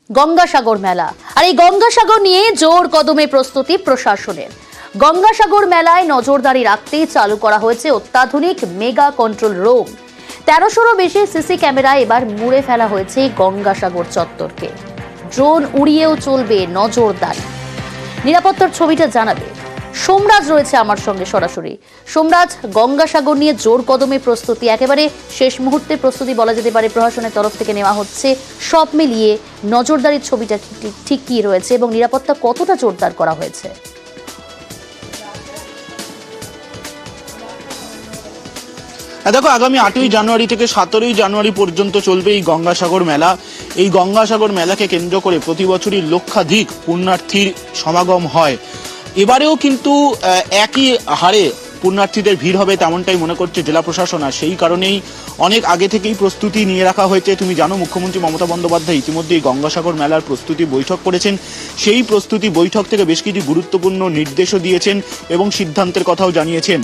গঙ্গাসাগর মেলা। আর এই গঙ্গাসাগর নিয়ে জোর কদমে প্রস্তুতি প্রশাসনের। গঙ্গাসাগর মেলায় নজরদারি রাখতেই চালু করা হয়েছে অত্যাধুনিক মেগা কন্ট্রোল রুম। ১৩০০রও বেশি সিসি ক্যামেরায় এবার মুড়ে ফেলা হয়েছে গঙ্গাসাগর চত্বরকে। ড্রোন উড়িয়েও চলবে নজরদারি। নিরাপত্তার ছবিটা জানাবে সোমরাজ রয়েছে আমার সঙ্গে সরাসরি। সোমরাজ, গঙ্গাসাগর নিয়ে জোর কদমে প্রস্তুতি, একেবারে শেষ মুহূর্তে প্রস্তুতি বলা যেতে পারে প্রশাসনের তরফ থেকে নেওয়া হচ্ছে। সব মিলিয়ে নজরদারির ছবিটা ঠিক কি রয়েছে এবং নিরাপত্তা কতটা জোরদার করা হয়েছে? দেখো, আগামী ৮ই জানুয়ারি থেকে ১৭ই জানুয়ারি পর্যন্ত চলবে এই গঙ্গাসাগর মেলা। এই গঙ্গাসাগর মেলাকে কেন্দ্র করে প্রতি বছরই লক্ষাধিক পুণ্যার্থীর সমাগম হয়। এবারেও কিন্তু একই হারে পুণ্যার্থীদের ভিড় হবে তেমনটাই মনে করছে জেলা প্রশাসন। আর সেই কারণেই অনেক আগে থেকেই প্রস্তুতি নিয়ে রাখা হয়েছে। তুমি জানো, মুখ্যমন্ত্রী মমতা বন্দ্যোপাধ্যায় ইতিমধ্যেই গঙ্গাসাগর মেলার প্রস্তুতি বৈঠক করেছেন। সেই প্রস্তুতি বৈঠক থেকে বেশ কিছু গুরুত্বপূর্ণ নির্দেশও দিয়েছেন এবং সিদ্ধান্তের কথাও জানিয়েছেন।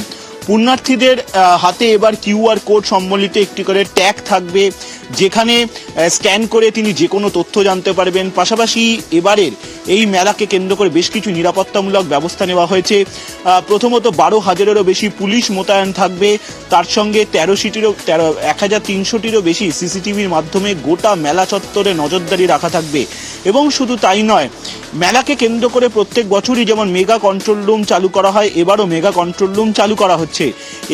পুণ্যার্থীদের হাতে এবার কিউআর কোড সম্বলিত একটি করে ট্যাগ থাকবে, যেখানে স্ক্যান করে তিনি যে কোনো তথ্য জানতে পারবেন। পাশাপাশি এবারের এই মেলাকে কেন্দ্র করে বেশ কিছু নিরাপত্তামূলক ব্যবস্থা নেওয়া হয়েছে। প্রথমত ১২,০০০-এরও বেশি পুলিশ মোতায়েন থাকবে। তার সঙ্গে ১৩০০-টিরও বেশি সিসিটিভির মাধ্যমে গোটা মেলা চত্বরে নজরদারি রাখা থাকবে। এবং শুধু তাই নয়, মেলাকে কেন্দ্র করে প্রত্যেক বছরই যেমন মেগা কন্ট্রোল রুম চালু করা হয়, এবারও মেগা কন্ট্রোল রুম চালু করা হচ্ছে।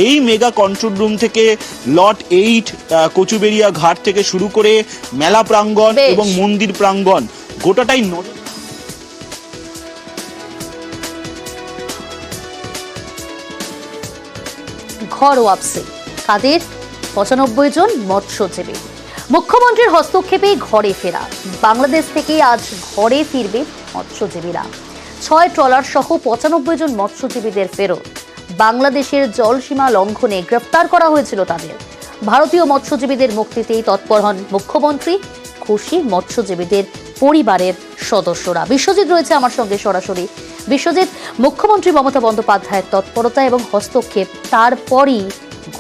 এই মেগা কন্ট্রোল রুম থেকে লট 8 কচুবেড়িয়া ঘাট থেকে শুরু করে মেলা প্রাঙ্গণ এবং মন্দির প্রাঙ্গণ গোটাটাই ঘর ওয়াপসি কাদের? ৯৫ জন মৎস্যজীবী। মুখ্যমন্ত্রীর হস্তক্ষেপে ঘরে ফেরা। বাংলাদেশ থেকে আজ ঘরে ফিরবে মৎস্যজীবীরা। ৬ ট্রলার সহ ৯৫ জন মৎস্যজীবীদের ফেরত। বাংলাদেশের জলসীমা লঙ্ঘনে গ্রেফতার করা হয়েছিল তাদের। ভারতীয় মৎস্যজীবীদের মুক্তিতেই তৎপর হন মুখ্যমন্ত্রী। খুশি মৎস্যজীবীদের পরিবারের সদস্যরা। বিশ্বজিৎ রয়েছে আমার সঙ্গে সরাসরি। বিশ্বজিৎ, মুখ্যমন্ত্রী মমতা বন্দ্যোপাধ্যায়ের তৎপরতা এবং হস্তক্ষেপ, তারপরই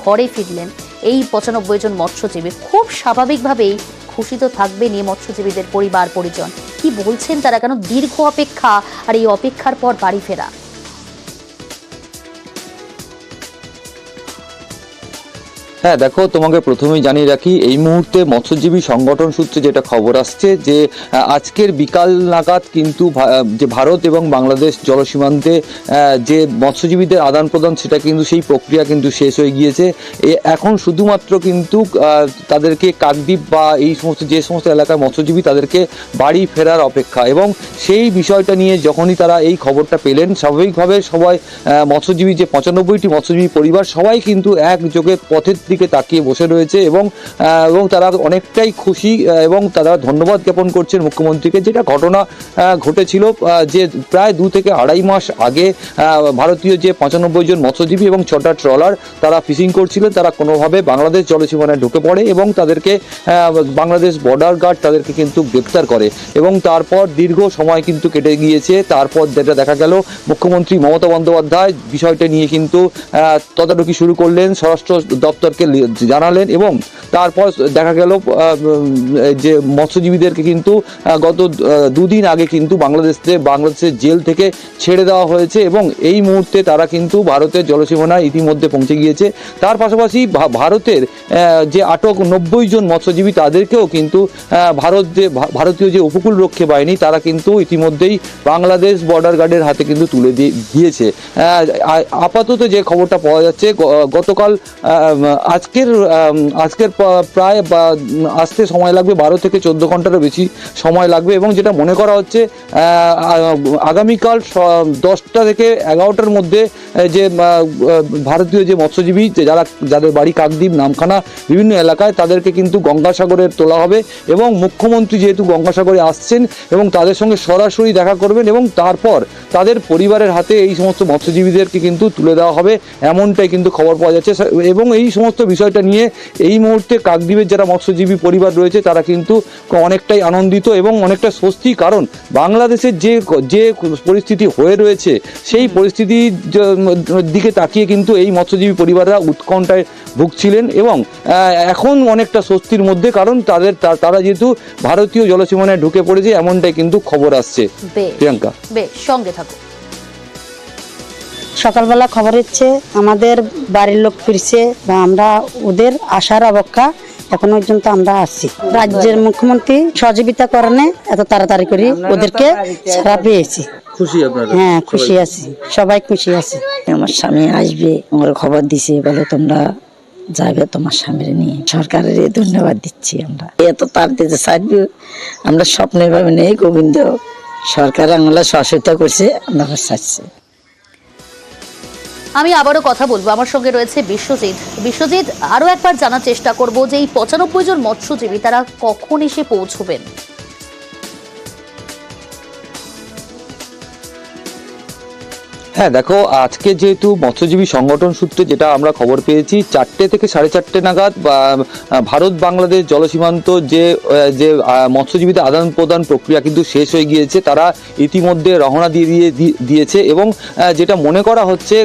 ঘরে ফিরলেন এই ৯৫ জন মৎস্যজীবী। খুব স্বাভাবিকভাবেই খুশি তো থাকবেন এই মৎস্যজীবীদের পরিবার পরিজন। কি বলছেন তারা, কেন দীর্ঘ অপেক্ষা আর এই অপেক্ষার পর বাড়ি ফেরা? হ্যাঁ দেখো, তোমাকে প্রথমেই জানিয়ে রাখি, এই মুহূর্তে মৎস্যজীবী সংগঠন সূত্রে যেটা খবর আসছে যে আজকের বিকাল নাগাদ কিন্তু যে ভারত এবং বাংলাদেশ জলসীমান্তে যে মৎস্যজীবীদের আদান প্রদান, সেটা কিন্তু সেই প্রক্রিয়া কিন্তু শেষ হয়ে গিয়েছে। এখন শুধুমাত্র কিন্তু তাদেরকে কাকদ্বীপ বা এই সমস্ত যে সমস্ত এলাকায় মৎস্যজীবী, তাদেরকে বাড়ি ফেরার অপেক্ষা। এবং সেই বিষয়টা নিয়ে যখনই তারা এই খবরটা পেলেন, স্বাভাবিকভাবে সবাই মৎস্যজীবী যে ৯৫টি মৎস্যজীবী পরিবার, সবাই কিন্তু একযোগে পথের দিকে তাকিয়ে বসে রয়েছে এবং তারা অনেকটাই খুশি এবং তারা ধন্যবাদ জ্ঞাপন করছেন মুখ্যমন্ত্রীকে। যেটা ঘটনা ঘটেছিল যে প্রায় 2 থেকে আড়াই মাস আগে ভারতীয় যে ৯৫ জন মৎস্যজীবী এবং 6টা ট্রলার তারা ফিশিং করছিলেন, তারা কোনোভাবে বাংলাদেশ জলসীমানায় ঢুকে পড়ে এবং তাদেরকে বাংলাদেশ বর্ডার গার্ড তাদেরকে কিন্তু গ্রেপ্তার করে। এবং তারপর দীর্ঘ সময় কিন্তু কেটে গিয়েছে। তারপর যেটা দেখা গেল, মুখ্যমন্ত্রী মমতা বন্দ্যোপাধ্যায় বিষয়টা নিয়ে কিন্তু তদারকি শুরু করলেন, স্বরাষ্ট্র দপ্তরকে জানালেন এবং তারপর দেখা গেল যে মৎস্যজীবীদেরকে কিন্তু গত 2 দিন আগে কিন্তু বাংলাদেশের জেল থেকে ছেড়ে দেওয়া হয়েছে এবং এই মুহূর্তে তারা কিন্তু ভারতের জলসীমানায় ইতিমধ্যে পৌঁছে গিয়েছে। তার পাশাপাশি ভারতের যে আটক 90 জন মৎস্যজীবী, তাদেরকেও কিন্তু ভারতীয় যে উপকূলরক্ষী বাহিনী, তারা কিন্তু ইতিমধ্যেই বাংলাদেশ বর্ডার গার্ডের হাতে কিন্তু তুলে দিয়েছে। আপাতত যে খবরটা পাওয়া যাচ্ছে, গতকাল আজকের প্রায় আসতে সময় লাগবে 12 থেকে 14 ঘন্টারও বেশি সময় লাগবে। এবং যেটা মনে করা হচ্ছে, আগামীকাল 10টা থেকে 11টার মধ্যে যে ভারতীয় যে মৎস্যজীবী যাদের বাড়ি কাকদ্বীপ, নামখানা বিভিন্ন এলাকায়, তাদেরকে কিন্তু গঙ্গাসাগরে তোলা হবে এবং মুখ্যমন্ত্রী যেহেতু গঙ্গাসাগরে আসছেন এবং তাদের সঙ্গে সরাসরি দেখা করবেন এবং তারপর তাদের পরিবারের হাতে এই সমস্ত মৎস্যজীবীদেরকে কিন্তু তুলে দেওয়া হবে, এমনটাই কিন্তু খবর পাওয়া যাচ্ছে। এবং এই সমস্ত সমস্ত বিষয়টা নিয়ে এই মুহূর্তে কাকদ্বীপের যারা মৎস্যজীবী পরিবার রয়েছে তারা কিন্তু অনেকটাই আনন্দিত এবং অনেকটা স্বস্তি, কারণ বাংলাদেশের যে পরিস্থিতি হয়ে রয়েছে সেই পরিস্থিতির দিকে তাকিয়ে কিন্তু এই মৎস্যজীবী পরিবাররা উৎকণ্ঠায় ভুগছিলেন এবং এখন অনেকটা স্বস্তির মধ্যে, কারণ তারা যেহেতু ভারতীয় জলসীমানায় ঢুকে পড়েছে এমনটাই কিন্তু খবর আসছে। প্রিয়াঙ্কা, বেশ, সঙ্গে থাকো। সকালবেলা খবর হচ্ছে আমাদের বাড়ির লোক ফিরছে বা আমরা ওদের আসার অপেক্ষা এখন পর্যন্ত আমরা আসছি। রাজ্যের মুখ্যমন্ত্রী সহযোগিতা করণে এত তাড়াতাড়ি করে ওদেরকে ছাড়া পেয়েছি। খুশি আপনারা? হ্যাঁ, খুশি আছি, সবাই খুশি আছে। আমার স্বামী আসবে, আমার খবর দিছে, বলে তোমরা যাবে তোমার স্বামীর নিয়ে। সরকারের ধন্যবাদ দিচ্ছি। আমরা এত তার দিতে চাইবে আমরা স্বপ্নে ভাবে নেই। গোবিন্দ সরকার আমরা সহযোগিতা করছে, আমরা চাচ্ছি। আমি আবারও কথা বলবো, আমার সঙ্গে রয়েছে বিশ্বজিৎ। আরো একবার জানার চেষ্টা করব যে এই 95 জন মৎস্যজীবী তারা কখন এসে পৌঁছবেন? হ্যাঁ দেখো, আজকে যেহেতু মৎস্যজীবী সংগঠন সূত্রে যেটা আমরা খবর পেয়েছি 4টে থেকে 4:30 নাগাদ ভারত বাংলাদেশ জলসীমান্ত যে মৎস্যজীবীদের আদান প্রদান প্রক্রিয়া কিন্তু শেষ হয়ে গিয়েছে। তারা ইতিমধ্যে রওনা দিয়েছে এবং যেটা মনে করা হচ্ছে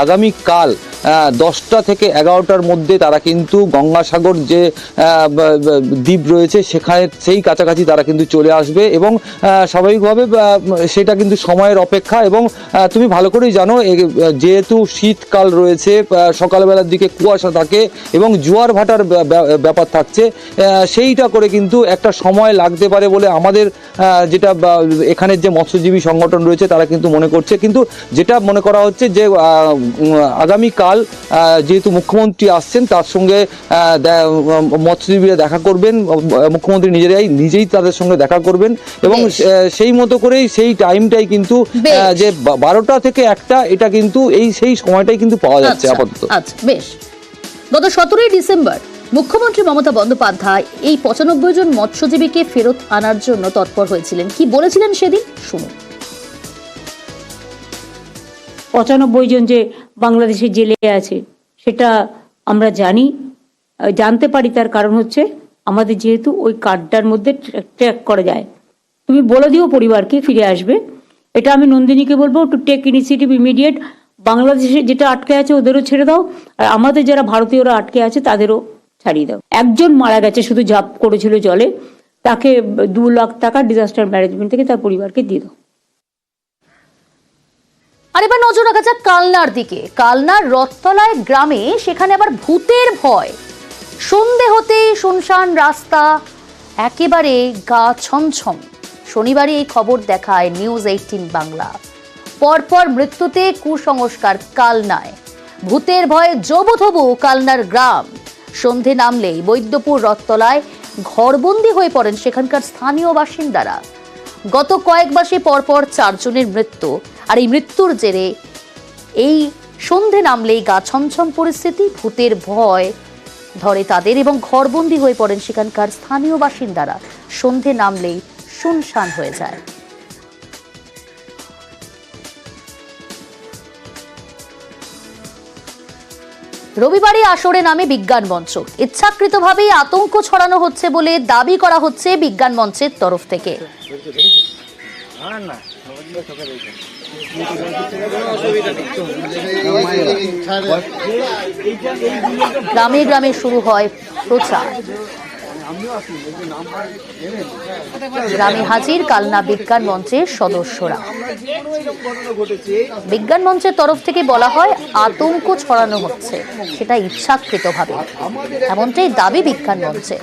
আগামীকাল 10টা থেকে 11টার মধ্যে তারা কিন্তু গঙ্গাসাগর যে দ্বীপ রয়েছে সেখানে সেই কাছাকাছি তারা কিন্তু চলে আসবে এবং স্বাভাবিকভাবে সেটা কিন্তু সময়ের অপেক্ষা। এবং তুমি ভালো করেই জানো, যেহেতু শীতকাল রয়েছে, সকালবেলার দিকে কুয়াশা থাকে এবং জোয়ার ভাটার ব্যাপার থাকছে, সেইটা করে কিন্তু একটা সময় লাগতে পারে বলে আমাদের যেটা এখানের যে মৎস্যজীবী সংগঠন রয়েছে তারা কিন্তু মনে করছে। কিন্তু যেটা মনে করা হচ্ছে যে আগামীকাল যেহেতু মুখ্যমন্ত্রী আসছেন তার সঙ্গে মৎস্যজীবীরা দেখা করবেন, মুখ্যমন্ত্রী নিজেই তাদের সঙ্গে দেখা করবেন এবং সেই মতো করেই সেই টাইমটাই কিন্তু যে 12টা থেকে 1টা এটা কিন্তু সেই সময়টাই কিন্তু পাওয়া যাচ্ছে আপাতত। আচ্ছা, বেশ। গত 17ই ডিসেম্বর মুখ্যমন্ত্রী মমতা বন্দ্যোপাধ্যায় এই 95 জন মৎস্যজীবীকে ফেরত আনার জন্য তৎপর হয়েছিলেন। কি বলেছিলেন সেদিন শুনুন। 95 জন যে বাংলাদেশের জেলে আছে সেটা আমরা জানতে পারি। তার কারণ হচ্ছে আমাদের যেহেতু ওই কার্ডটার মধ্যে ট্র্যাক করা যায়। তুমি বলে দিও পরিবারকে ফিরে আসবে। এটা আমি নন্দিনীকে বলবো টু টেক ইনিশিয়েটিভ ইমিডিয়েট। বাংলাদেশে যেটা আটকে আছে ওদেরও ছেড়ে দাও, আর আমাদের যারা ভারতীয়রা আটকে আছে তাদেরও ছাড়িয়ে দাও। একজন মারা গেছে শুধু ঝাঁপ করেছিল জলে, তাকে 2 লাখ টাকা ডিজাস্টার ম্যানেজমেন্ট থেকে তার পরিবারকে দিয়ে দাও। আর এবার নজর রাখা যাক কালনার দিকে। কালনার রথতলায় গ্রামে সেখানে আবার ভূতের ভয়। সন্ধে হতেই শুনশান রাস্তা, একেবারে গা ছমছম। শনিবারই এই খবর দেখায় নিউজ 18 বাংলা। পরপর মৃত্যুতে কুসংস্কার কালনায়, ভূতের ভয়ে জবুথবু কালনার গ্রাম। সন্ধে নামলেই বৈদ্যপুর রথতলায় ঘরবন্দি হয়ে পড়েন সেখানকার স্থানীয় বাসিন্দারা। গত কয়েক মাসে পরপর 4 জনের মৃত্যু, আর এই মৃত্যুর জেরে এই সন্ধে নামলেই গা ছমছম পরিস্থিতি। ভূতের ভয় ধরে তাদের এবং ঘরবন্দি হয়ে পড়েন সেখানকার স্থানীয় বাসিন্দারা। সন্ধে নামলেই শুনশান হয়ে যায়। রবিবারে আসরে নামে বিজ্ঞান মঞ্চ। ইচ্ছাকৃতভাবেই আতঙ্ক ছড়ানো হচ্ছে বলে দাবি করা হচ্ছে বিজ্ঞান মঞ্চের তরফ থেকে। গ্রামে গ্রামে শুরু হয় প্রচার। গ্রামে হাজির কালনা বিজ্ঞান মঞ্চের সদস্যরা। বিজ্ঞান মঞ্চের তরফ থেকে বলা হয় আতঙ্ক ছড়ানো হচ্ছে, সেটা ইচ্ছাকৃতভাবে, এমনটাই দাবি বিজ্ঞান মঞ্চে।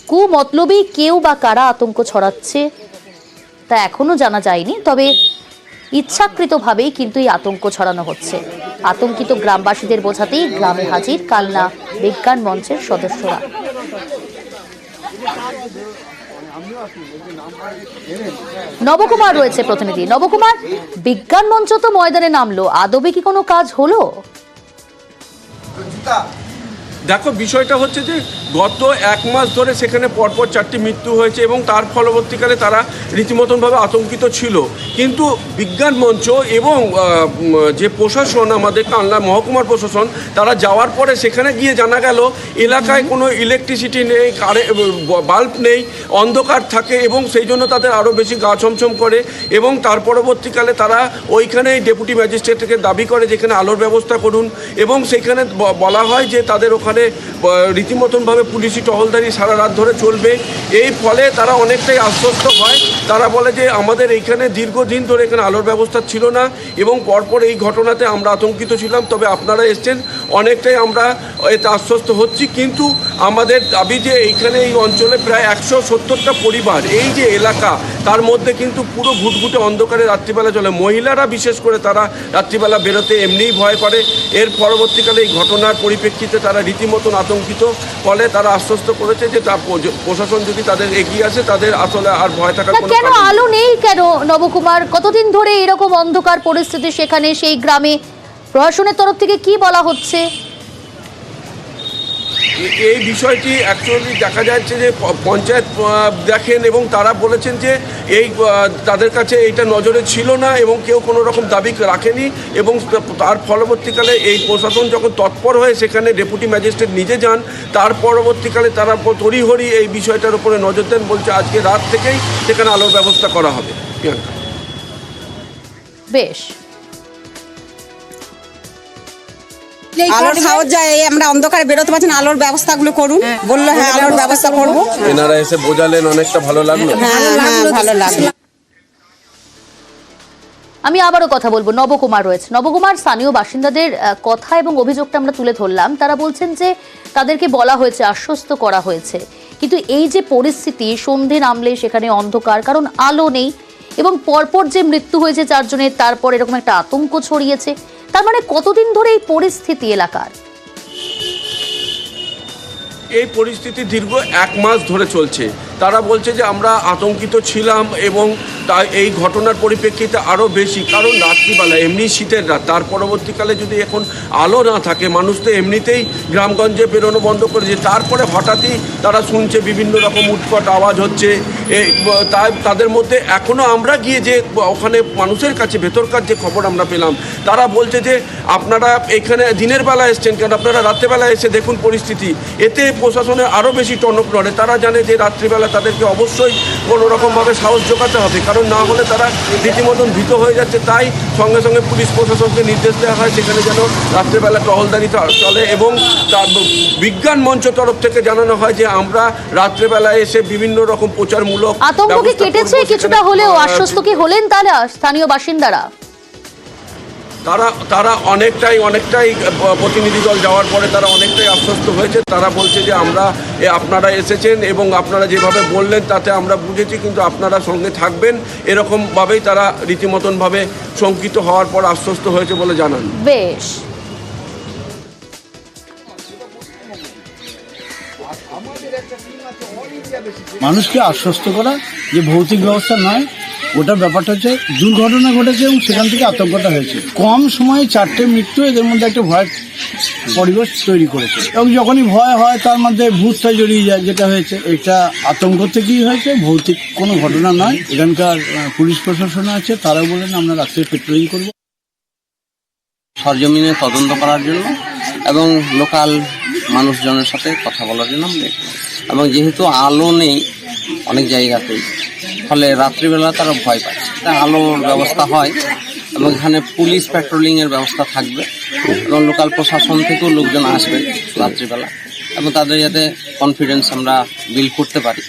কুমতলবী কেউ বা কারা আতঙ্ক ছড়াচ্ছে তা এখনো জানা যায়নি, তবে ইচ্ছাকৃতভাবেই কিন্তু এই আতঙ্ক ছড়ানো হচ্ছে। আতঙ্কিত গ্রামবাসীদের বোঝাতেই গ্রামে হাজির কালনা বিজ্ঞান মঞ্চের সদস্যরা। নবকুমার রয়েছে প্রতিনিধি। নবকুমার, বিজ্ঞান মঞ্চ তো ময়দানে নামলো, আদবে কি কোনো কাজ হলো? দেখো, বিষয়টা হচ্ছে যে গত 1 মাস ধরে সেখানে পরপর 4টি মৃত্যু হয়েছে এবং তার ফলবর্তীকালে তারা রীতিমতনভাবে আতঙ্কিত ছিল। কিন্তু বিজ্ঞান মঞ্চ এবং যে প্রশাসন, আমাদের কালনা মহকুমার প্রশাসন, তারা যাওয়ার পরে সেখানে গিয়ে জানা গেল এলাকায় কোনো ইলেকট্রিসিটি নেই, বাল্ব নেই, অন্ধকার থাকে এবং সেই জন্য তাদের আরও বেশি গা ছমছম করে। এবং তার পরবর্তীকালে তারা ওইখানে ডেপুটি ম্যাজিস্ট্রেটকে দাবি করে যেখানে আলোর ব্যবস্থা করুন, এবং সেখানে বলা হয় যে তাদের ওখানে রীতিমতনভাবে পুলিশি টহলদারি সারা রাত ধরে চলবে। এই ফলে তারা অনেকটাই আশ্বস্ত হয়। তারা বলে যে আমাদের এইখানে দীর্ঘদিন ধরে এখানে আলোর ব্যবস্থা ছিল না এবং পরপর এই ঘটনাতে আমরা আতঙ্কিত ছিলাম, তবে আপনারা এসছেন, অনেকটাই আমরা এতে আশ্বস্ত হচ্ছি। কিন্তু আমাদের দাবি যে এইখানে এই অঞ্চলে প্রায় 170টা পরিবার, এই যে এলাকা, তার মধ্যে কিন্তু পুরো ঘুটঘুটে অন্ধকারে রাত্রিবেলা চলে। মহিলারা বিশেষ করে তারা রাত্রিবেলা বেরোতে এমনিই ভয় করে। এর পরবর্তীকালে এই ঘটনার পরিপ্রেক্ষিতে তারা রীতিমতন আতঙ্কিত, ফলে তারা আশ্বস্ত করেছে যে প্রশাসন যদি তাদের এগিয়ে আসে তাদের আসলে আর ভয় থাকার কোনো কেন আলো নেই কেন নবকুমার? কতদিন ধরে এরকম অন্ধকার পরিস্থিতি সেখানে, সেই গ্রামে? প্রশাসনের তরফ থেকে কি বলা হচ্ছে? এই বিষয়টি অ্যাকচুয়ালি দেখা যাচ্ছে যে পঞ্চায়েত দেখেন এবং তারা বলেছেন যে এই তাদের কাছে এইটা নজরে ছিল না এবং কেউ কোনো রকম দাবি রাখেনি। এবং তার ফলবর্তীকালে এই প্রশাসন যখন তৎপর হয়ে সেখানে ডেপুটি ম্যাজিস্ট্রেট নিজে যান, তার পরবর্তীকালে তারা তড়িঘড়ি এই বিষয়টার উপরে নজর দেন, বলছে আজকে রাত থেকেই সেখানে আলোর ব্যবস্থা করা হবে। প্রিয়াঙ্কা, বেশ, আলোর খাওয়া যায়, আমরা অন্ধকারে বেরোতে পারছি না, আলোর ব্যবস্থাগুলো করুন বললো। হ্যাঁ, আলোর ব্যবস্থা করবো। এনারা এসে বোঝালেন, অনেকটা ভালো লাগলো। হ্যাঁ, ভালো লাগলো। আমি আবারও কথা বলবো। নবকুমার রয়েছে। নবকুমার, স্থানীয় বাসিন্দাদের কথা এবং অভিযোগটা আমরা তুলে ধরলাম। তারা বলছেন যে তাদেরকে বলা হয়েছে, আশ্বস্ত করা হয়েছে, কিন্তু এই যে পরিস্থিতি, সন্ধে নামলে সেখানে অন্ধকার, কারণ আলো নেই, এবং পরপর যে মৃত্যু হয়েছে 4 জনের, তারপর এরকম একটা আতঙ্ক ছড়িয়েছে। তার মানে কতদিন ধরে এই পরিস্থিতি এলাকার? এই পরিস্থিতি দীর্ঘ 1 মাস ধরে চলছে। তারা বলছে যে আমরা আতঙ্কিত ছিলাম এবং তাই এই ঘটনার পরিপ্রেক্ষিতে আরও বেশি, কারণ রাত্রিবেলা এমনি শীতের রাত, তার পরবর্তীকালে যদি এখন আলো না থাকে, মানুষ তো এমনিতেই গ্রামগঞ্জে বেরোনো বন্ধ করেছে। তারপরে হঠাৎই তারা শুনছে বিভিন্ন রকম উৎকট আওয়াজ হচ্ছে। তাই তাদের মধ্যে এখনও আমরা গিয়ে যে ওখানে মানুষের কাছে ভেতরকার যে খবর আমরা পেলাম, তারা বলছে যে আপনারা এখানে দিনের বেলা এসছেন কেন, আপনারা রাত্রেবেলা এসে দেখুন পরিস্থিতি। এতে প্রশাসনের আরও বেশি টনক নড়ে। তারা জানে যে রাত্রিবেলা তাদেরকে অবশ্যই কোনো রকমভাবে সাহস জোগাতে হবে, কারণ না হলে তারা রীতিমতন ভীত হয়ে যাচ্ছে। তাই সঙ্গে সঙ্গে পুলিশ প্রশাসনকে নির্দেশ দেওয়া হয় সেখানে যেন রাত্রেবেলা টহলদারি চলে। এবং বিজ্ঞান মঞ্চ তরফ থেকে জানানো হয় যে আমরা রাত্রেবেলা এসে বিভিন্ন রকম প্রচারমূলক আতঙ্ক কি কেটেছে কিছুটা হলেও? আশ্বস্ত কি হলেন তারা, স্থানীয় বাসিন্দারা? তারা অনেকটাই প্রতিনিধি দল যাওয়ার পরে তারা অনেকটাই আশ্বস্ত হয়েছে। তারা বলছে যে আপনারা এসেছেন এবং আপনারা যেভাবে বললেন তাতে আমরা বুঝেছি, কিন্তু আপনারা সঙ্গে থাকবেন, এরকমভাবেই তারা রীতিমতনভাবে শঙ্কিত হওয়ার পর আশ্বস্ত হয়েছে বলে জানান। বেশ, মানুষকে আশ্বস্ত করা যে ভৌতিক ব্যবস্থা নয়, ওটা ব্যাপারটা হচ্ছে দুর্ঘটনা ঘটেছে এবং সেখান থেকে আতঙ্কটা হয়েছে। কম সময়ে 4টে মৃত্যু এদের মধ্যে একটা ভয় পরিবেশ তৈরি করেছে, এবং যখনই ভয় হয় তার মধ্যে ভূতটা জড়িয়ে যায়, যেটা হয়েছে এটা আতঙ্ক থেকেই হয়েছে, ভৌতিক কোনো ঘটনা নয়। এখানকার পুলিশ প্রশাসন আছে, তারাও বলেন আমরা রাত্রে পেট্রোলিং করব সরজমিনে তদন্ত করার জন্য এবং লোকাল মানুষজনের সাথে কথা বলার জন্য। এবং যেহেতু আলো নেই অনেক জায়গাতেই, ফলে রাত্রিবেলা তারা ভয় পাচ্ছে। আলোর ব্যবস্থা হয় এবং এখানে পুলিশ প্যাট্রোলিংয়ের ব্যবস্থা থাকবে এবং লোকাল প্রশাসন থেকেও লোকজন আসবে রাত্রিবেলা, এবং তাদের যাতে কনফিডেন্স আমরা বিল্ড করতে পারি।